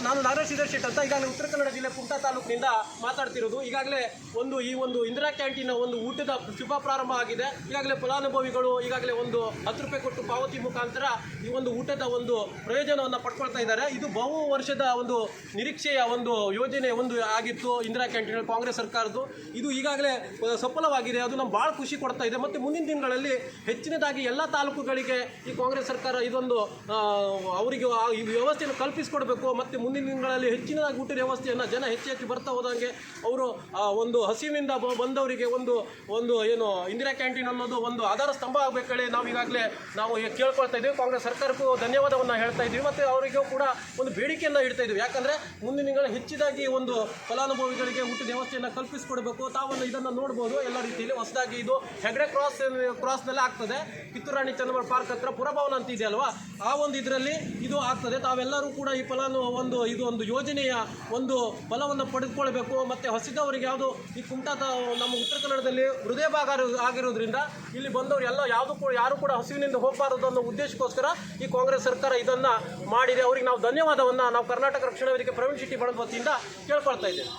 ನಾನು ನಾಗರಾಜ್ ಶೆಟ್ಟಿ ಅಂತ ಈಗಾಗಲೇ ಉತ್ತರ ಕನ್ನಡ ಜಿಲ್ಲೆ ಕುಮಟಾ ತಾಲೂಕಿನಿಂದ ಮಾತಾಡ್ತಿರೋದು. ಈಗಾಗಲೇ ಈ ಒಂದು ಇಂದಿರಾ ಕ್ಯಾಂಟೀನ್ ಒಂದು ಊಟದ ಶುಭ ಪ್ರಾರಂಭ ಆಗಿದೆ. ಈಗಾಗಲೇ ಫಲಾನುಭವಿಗಳು ಈಗಾಗಲೇ ಒಂದು 10 ರೂಪಾಯಿ ಕೊಟ್ಟು ಪಾವತಿ ಮುಖಾಂತರ ಈ ಒಂದು ಊಟದ ಒಂದು ಪ್ರಯೋಜನವನ್ನು ಪಡ್ಕೊಳ್ತಾ ಇದ್ದಾರೆ. ಇದು ಬಹು ವರ್ಷದ ಒಂದು ನಿರೀಕ್ಷೆಯ ಒಂದು ಯೋಜನೆ ಆಗಿತ್ತು ಇಂದಿರಾ ಕ್ಯಾಂಟೀನ್ ಕಾಂಗ್ರೆಸ್ ಸರ್ಕಾರದ್ದು. ಇದು ಈಗಾಗಲೇ ಸಫಲವಾಗಿದೆ. ಅದು ನಮ್ಗೆ ಭಾಳ ಖುಷಿ ಕೊಡ್ತಾ ಇದೆ. ಮತ್ತು ಮುಂದಿನ ದಿನಗಳಲ್ಲಿ ಹೆಚ್ಚಿನದಾಗಿ ಎಲ್ಲ ತಾಲೂಕುಗಳಿಗೆ ಈ ಕಾಂಗ್ರೆಸ್ ಸರ್ಕಾರ ಇದೊಂದು ಅವರಿಗೆ ಈ ವ್ಯವಸ್ಥೆಯನ್ನು ಕಲ್ಪಿಸಿಕೊಡ್ಬೇಕು. ಮತ್ತು ಮುಂದಿನ ದಿನಗಳಲ್ಲಿ ಹೆಚ್ಚಿನದಾಗಿ ಊಟದ ವ್ಯವಸ್ಥೆಯನ್ನು ಜನ ಹೆಚ್ಚು ಬರ್ತಾ ಹೋದಂಗೆ ಅವರು ಒಂದು ಹಸಿವಿನಿಂದ ಬಂದವರಿಗೆ ಒಂದು ಏನು ಇಂದಿರಾ ಕ್ಯಾಂಟೀನ್ ಅನ್ನೋದು ಒಂದು ಆಧಾರ ಸ್ತಂಭ ಆಗಬೇಕೇಳಿ ನಾವು ಈಗಾಗಲೇ ಕೇಳ್ಕೊಳ್ತಾ ಇದ್ದೀವಿ. ಕಾಂಗ್ರೆಸ್ ಸರ್ಕಾರಕ್ಕೂ ಧನ್ಯವಾದವನ್ನು ಹೇಳ್ತಾ ಇದ್ದೀವಿ. ಮತ್ತು ಅವರಿಗೂ ಕೂಡ ಒಂದು ಬೇಡಿಕೆಯನ್ನು ಇಡ್ತಾ ಇದ್ದೀವಿ. ಯಾಕಂದರೆ ಮುಂದಿನ ದಿನಗಳ ಹೆಚ್ಚಿದಾಗಿ ಒಂದು ಫಲಾನುಭವಿಗಳಿಗೆ ಊಟದ ವ್ಯವಸ್ಥೆಯನ್ನು ಕಲ್ಪಿಸಿಕೊಡಬೇಕು. ತಾವನ್ನು ಇದನ್ನು ನೋಡ್ಬೋದು ಎಲ್ಲ ರೀತಿಯಲ್ಲಿ. ಹೊಸದಾಗಿ ಇದು ಹೆಗ್ಡೆ ಕ್ರಾಸ್ನಲ್ಲಿ ಆಗ್ತದೆ. ಕಿತ್ತೂರಾಣಿ ಚೆನ್ನಮ್ಮ ಪಾರ್ಕ್ ಹತ್ರ ಪುರಭವನ ಅಂತ ಇದೆ ಅಲ್ವಾ, ಆ ಒಂದು ಇದರಲ್ಲಿ ಇದು ಆಗ್ತದೆ. ತಾವೆಲ್ಲರೂ ಕೂಡ ಈ ಇದೊಂದು ಯೋಜನೆಯ ಒಂದು ಫಲವನ್ನು ಪಡೆದುಕೊಳ್ಬೇಕು. ಮತ್ತು ಹಸಿದವರಿಗೆ ಯಾವುದು ಈ ಕುಮಟಾ ನಮ್ಮ ಉತ್ತರ ಕನ್ನಡದಲ್ಲಿ ಹೃದಯ ಭಾಗ ಆಗಿರೋದ್ರಿಂದ ಇಲ್ಲಿ ಬಂದವರು ಯಾರು ಕೂಡ ಹಸಿವಿನಿಂದ ಹೋಗಬಾರದು ಅನ್ನೋ ಉದ್ದೇಶಕ್ಕೋಸ್ಕರ ಈ ಕಾಂಗ್ರೆಸ್ ಸರ್ಕಾರ ಇದನ್ನು ಮಾಡಿದೆ. ಅವರಿಗೆ ನಾವು ಧನ್ಯವಾದವನ್ನು ನಾವು ಕರ್ನಾಟಕ ರಕ್ಷಣಾ ವೇದಿಕೆ ಪ್ರವೀಣ್ ಶೆಟ್ಟಿ ಬಣದ ವತಿಯಿಂದ ಕೇಳ್ಕೊಳ್ತಾ ಇದ್ದೇವೆ.